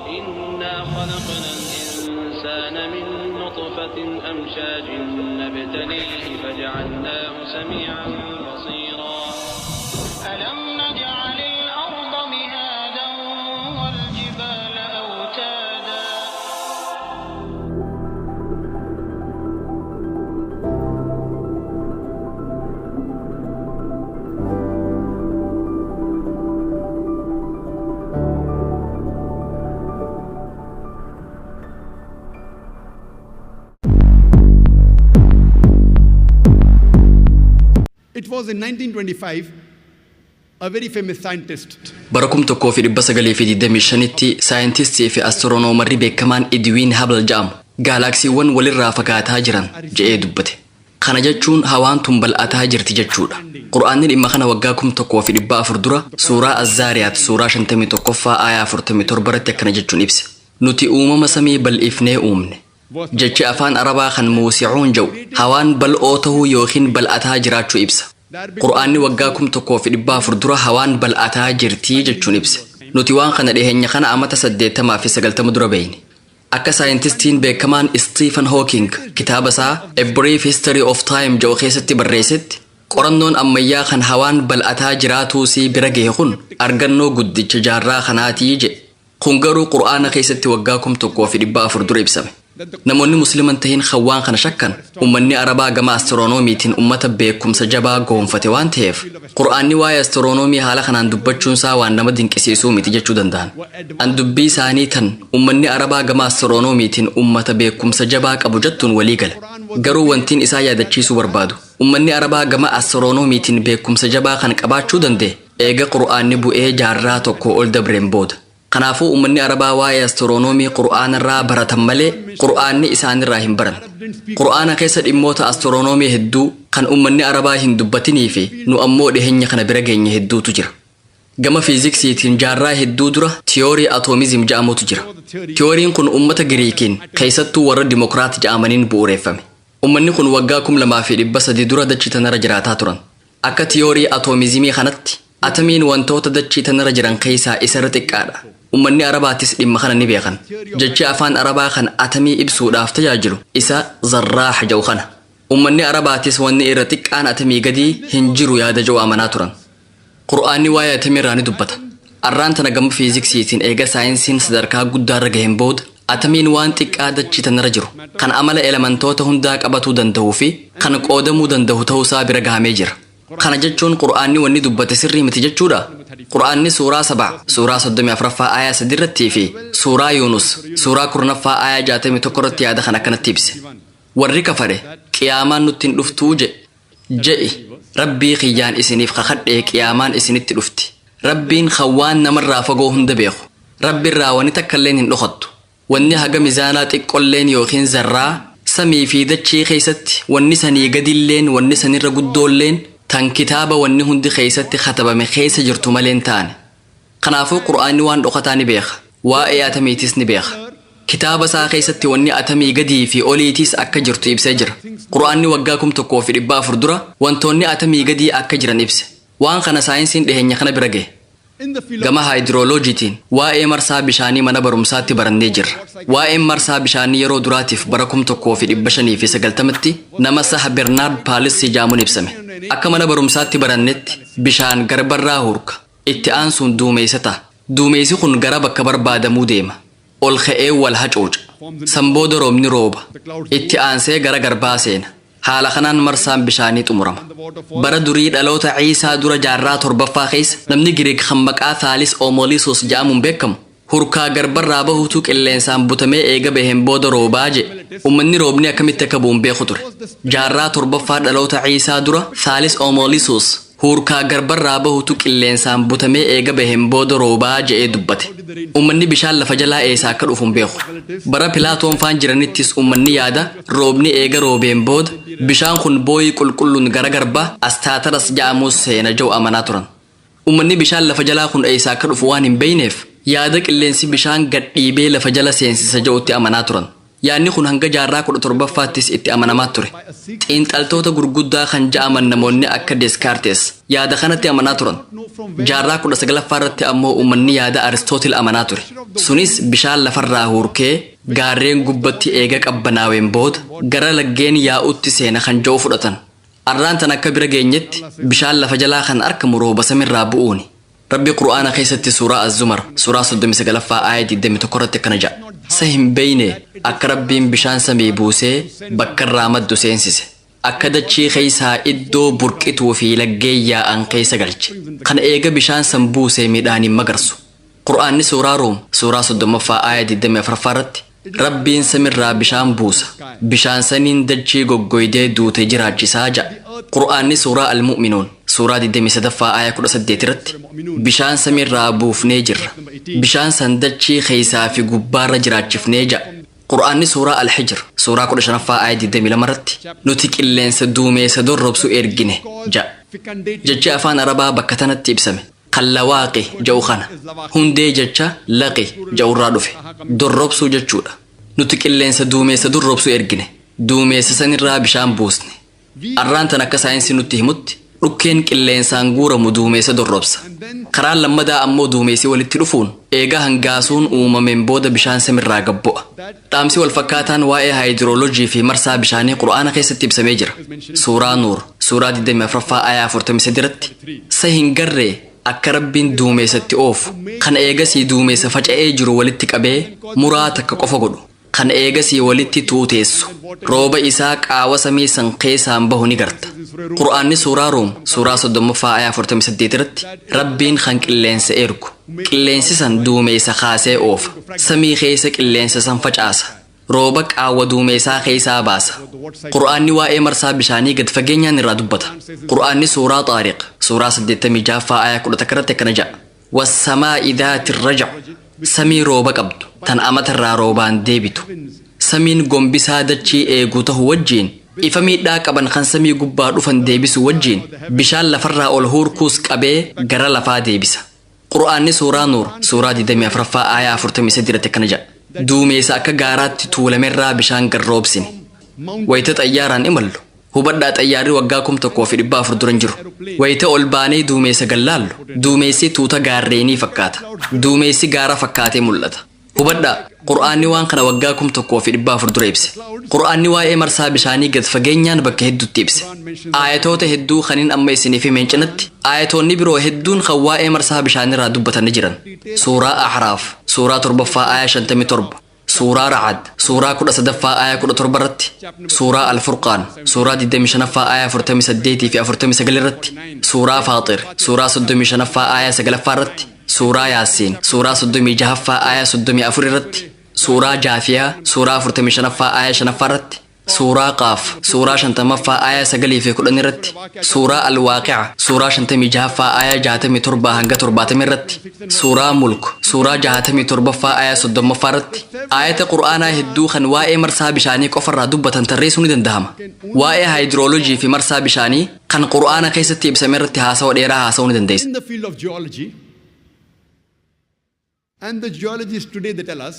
إنا خلقنا الإنسان من نطفة أمشاج نبتليه فجعلناه سميعا بصيرا ألم نجعل الأرض مهادا والجبال أوتادا It was in 1925, a very famous scientist. Barakum tokko fi dhibba sagalii fi 25tti saayintistii fi astiroonomarri beekamaan Edwin Hubble jedhamu gaalaksiiwwan walirraa fagaataa jiran jedhee dubbate. Kana jechuun hawaan tun bal'ataa jirti jechuudha. Qur'aanni dhimma kana waggaa 1400 dura suuraa Az-Zaariyaat suuraa 51ffaa aayaa 47 irratti akkana jechuun ibse. Nuti uumama samii bal'ifnee uumne. Jechi afaan Arabaa kan muusicuun jedhu hawaan bal'oo ta'uu yookiin bal'ataa jiraachuu ibsa. Qur'aanni waggaa 1400 dura hawaan bal'ataa jirtii jechuun ibse. Nuti waan kana dhiheenya kana amata 80 fi 90 dura beeyne. Akka saayintistiin beekamaan Stephen Hawking kitaaba isaa A Brief History of Time jedhu keessatti barreessetti qorannoon ammayyaa kan hawaan bal'ataa jiraatuu si bira gahe kun argannoo guddicha jaarraa kanaatii jedhe. Kun garuu Qur'aana keessatti waggaa 1400 dura ibsame. Namoonni musliman tahin khawaan kana shakkan ummanni Arabaa gama astiroonomiitiin ummata beekumsa jabaa goonfate waan ta'eef Qur'aanni waa'ee astiroonomii haala kanaan dubbachuun isaa waan nama dinqisiisuu miti jechuu danda'an. An dubbii isaanii tan ummanni Arabaa gama astiroonomiitiin ummata beekumsa jabaa qabu jettuun walii gala. Garuu wantiin isaa yaadachiisuu barbaadu ummanni Arabaa gama astiroonomiitiin beekumsa jabaa kan qabaachuu danda'e eega Qur'aanni bu'ee jaarraa tokko ol dabreen booda. Kanaafuu ummanni Arabaa waa'ee astiroonomii Qur'aana irraa baratan malee Qur'aanni isaanirraa hin baran. Qur'aana keessa dhimmoota astiroonomii hedduu kan ummanni Arabaa hin dubbatinii fi nu ammoo dhiheenya kana bira geenye hedduutu jira. Gama fiiziksiitiin jaarraa hedduu dura tiyoorii atoomizim jedhamutu jira. Tiyooriin kun ummata Giriikiin keessattuu warra Dimokiraat jedhamaniin bu'uureeffame. Ummanni kun waggaa 2300 dura dachii tanarra jiraataa turan. Akka tiyoorii atoomizimii kanatti atamiin wantoota dachii tanarra jiran keessaa isarra xiqqaadha. Ummanni Arabaatis dhimma kana ni beekan. Jechi afaan Arabaa kan atamii ibsuudhaaf tajaajilu isa zarraax jedhu kana. Ummanni Arabaatis wanni irra xiqqaan atamii gadii hin jiru yaada jedhu amanaa turan. Qur'aanni waa'ee atamii irraa ni dubbata. Arraan tana gama fiiziksiitiin eega saayinsiin sadarkaa guddaarra gaheen booda atamiin waan xiqqaa dachii tanarra jiru kan amala elementoota hundaa qabatuu danda'uu fi kan qoodamuu danda'u ta'uusaa bira gahamee jira. Kana jechuun Qur'aanni wanni dubbate sirrii miti jechuudha. Qur'aanni suuraa 7 suuraa 34ffaa aayaa 3 irratti fi suuraa Yunus suuraa 10ffaa aayaa 61 irratti yaada kan akkanatti ibse. Warri kafare qiyaamaan nutti hin dhuftuu je'i rabbii kiyyaan isiniif kakadhee qiyaamaan isinitti dhufti. Rabbiin khawaan namarraa fagoo hunda beeku. Rabbiirraa wanni takkalleen hin dhokattu. Wanni haga mizaanaa xiqqolleen yookiin zarraa samii fi dachii keessatti wanni sanii gadilleen wanni sanirra guddoolleen tan kitaaba wanni hundi keessatti katabame keessa jirtu maleen taane. Kanaafuu Qur'aanni waan dhokataa ni beeka. Waa'ee atamiitis ni beeka. Kitaaba isaa keessatti wanni atamii gadii fi oliitiis akka jirtu ibsee jira. Qur'aanni waggaa 1400 dura wantoonni atamii gadii akka jiran ibse. Waan kana saayinsiin dhiheenya kana bira gahe. Gama haayidrooloojiitiin waa'ee marsaa bishaanii mana barumsaatti barannee jirra. Waa'een marsaa bishaanii yeroo duraatiif bara 1590tti nama saha Bernaard Paalis jedhamuun ibsame. Akka mana barumsaatti barannetti bishaan garbarraa hurka. Itti aansuun duumessa ta'a. Duumessi kun gara bakka barbaadamuu deema. Ol ka'ee wal hacuuca. Sanbooda roobni rooba. Itti aansee gara garbaa seena. Haala kanaan marsaan bishaanii xumurama. Bara durii dhaloota Ciisaa dura jaarraa 7ffaa keessa namni Giriik kan maqaa Thaalis Oomoliisos jedhamuun beekamu hurkaa garbarraa bahuutu qilleensaan butamee eega baheen booda roobaa jedhe. Uummanni roobni akkamitti akka bu'uun beeku ture. Jaarraa 7ffaa dhaloota Ciisaa dura Thaalis Oomoliisos hurkaa garbarraa bahuutu qilleensaan butamee eega baheen booda roobaa jedhee dubbate. Uummanni bishaan lafa jalaa eessaa akka dhufuun beeku. Bara Pilaatoon faan jiranittis uummanni yaada roobni eega roobeen booda bishaan kun booyii qulqulluun gara garbaa Astaataras jedhamuus seena jedhu amanaa turan. Uummanni bishaan lafa jalaa kun eessaa akka dhufu waan hin beeyneef yaada qilleensi bishaan gadhiibee lafa jala seensisa jedhutti amanaa turan. yaanni kun hanga jaarraa 17ffaattis itti amanamaa ture. Xiinxaltoota gurguddaa kan ja'aman namoonni akka Descartes yaada kanatti amanaa turan. Jaarraa 19ffaa irratti ammoo uummanni yaada Aristootil amanaa ture. Sunis bishaan lafarraa hurkee gaarreen gubbatti eega qabbanaaween booda gara laggeen yaa'utti seena kan jedhu fudhatan. Arraan tan akka bira geenyetti bishaan lafa jalaa kan argamu rooba samiirraa bu'uuni. Rabbi Qur'aana keessatti suuraa Az-Zumar suuraa 39ffaa aayat 21 irratti akkana jedha. Sa hin beeyne akka Rabbiin bishaan samii buusee bakka irraa maddu seensise. Akka dachii keessaa iddoo burqituu fi laggeen yaa'an keessa galche. Kan eega bishaan san buusee midhaaniin magarsu. Qur'aanni suuraa Ruum suuraa 30ffaa aayat 24 irratti Rabbiin samiirraa bishaan buusa. Bishaan saniin dachii goggoydee duute jiraachisaa jedha. Qur'aanni suuraa Al-Mu'minuun suuraa 23ffaa aayat 18 irratti bishaan samiirraa buufnee jirra. Bishaan san dachii keessaa fi gubbaarra jiraachifnee jedha. Qur'aanni suuraa Al-Hijr suuraa 15ffaa aayat 22 irratti nuti qilleensa duumessa dorrobsu ergine jedha. Jechi afaan Arabaa bakka tanatti ibsame. Kan lawaaqi jedhu kana hundee jecha laqi jedhurraa dhufe dorrobsuu jechuudha. Nuti qilleensa duumessa dorrobsu ergine duumessa sanirraa bishaan buusne. Arraan tan akka saayinsii nutti himutti dhukkeen qilleensaan guuramu duumessa dorrobsa. Karaan lammadaa ammoo duumessi walitti dhufuun eega hangaasuun uumameen booda bishaan samiirraa gabbo'a. Dhaamsi walfakkaataan waa'ee haayidiroolojii fi marsaa bishaanii Qur'aana keessatti ibsamee jira. Suuraa Nuur suuraa 24ffaa aayat 43 irratti sa hin garree akka Rabbiin duumessatti oofu kan eegasii duumessa faca'ee jiru walitti qabee muraa takka qofa godhu kan eegasii walitti tuuteessu rooba isaa qaawa samii san keessaan bahu ni garta. Qur'aanni suuraa Ruum suuraa 30ffaa aayat 48 irratti Rabbiin kan qilleensa ergu qilleensi san duumessa kaasee oofa samii keessa qilleensa san facaasa rooba qaawa duumessaa keessaa baasa. Qur'aanni waa'ee marsaa bishaanii gad fageenyaan irraa dubbata. Qur'aanni suuraa Xaariq suuraa 86ffaa aayat 11 irratti akkana jedha. Wassamaa'i dhaatir raja' samii rooba qabdu tan amatarraa roobaan deebitu. Samiin gombisaa dachii eeguu ta'u wajjiin ifa miidhaa qaban kan samii gubbaa dhufan deebisu wajjiin bishaan lafarraa ol hurkuus qabee gara lafaa deebisa. Qur'aanni suuraa Nuur suuraa 24ffaa aayat 43 irratti akkana jedha. Duumessa akka gaaraatti tuulamerraa bishaan garroobsine. Wayita xayyaaraan imallu hubadhaa xayyaarri waggaa 1400 duran jiru. Wayita ol baanee duumessa gallaallu duumessi tuuta gaarreenii fakkaata. Duumessi gaara fakkaatee mul'ata. Hubadhaa Qur'aanni waan kana waggaa 1400 dura ibse. Qur'aanni waa'ee marsaa bishaanii gad fageenyaan bakka hedduutti ibse. Aayatoota hedduu kaniin amma isiniif himeen cinatti aayatoonni biroo hedduun kan waa'ee marsaa bishaanirraa dubbatan jiran. Suuraa Ahraaf suuraa 7ffaa aayat 57 suuraa Ra'ad suuraa 13ffaa aayat 17 irratti suuraa Al-Furqaan suuraa 25ffaa aayat 48 fi 49 irratti suuraa Faaxir suuraa 35ffaa aayat 9ffaa irratti suuraa Yaasiin suuraa 36ffaa aayat 34 irratti suuraa Jaafiyaa suuraa 45ffaa aayat 5ffaa irratti suuraa Qaaf suuraa 50ffaa aayat 9 fi 10 irratti suuraa Al-Waaqi'a suuraa 56ffaa aayat 67 hanga 70 irratti suuraa Mulk suuraa 67ffaa aayat 30ffaa irratti aayata Qur'aanaa hedduu kan waa'ee marsaa bishaanii qofarraa dubbatan tarreessuu ni danda'ama. Waa'ee haayidiroolojii fi marsaa bishaanii kan Qur'aana keessatti ibsame irratti haasawa dheeraa haasa'uu ni dandeessa. In the field of geology, and the geologists today they tell us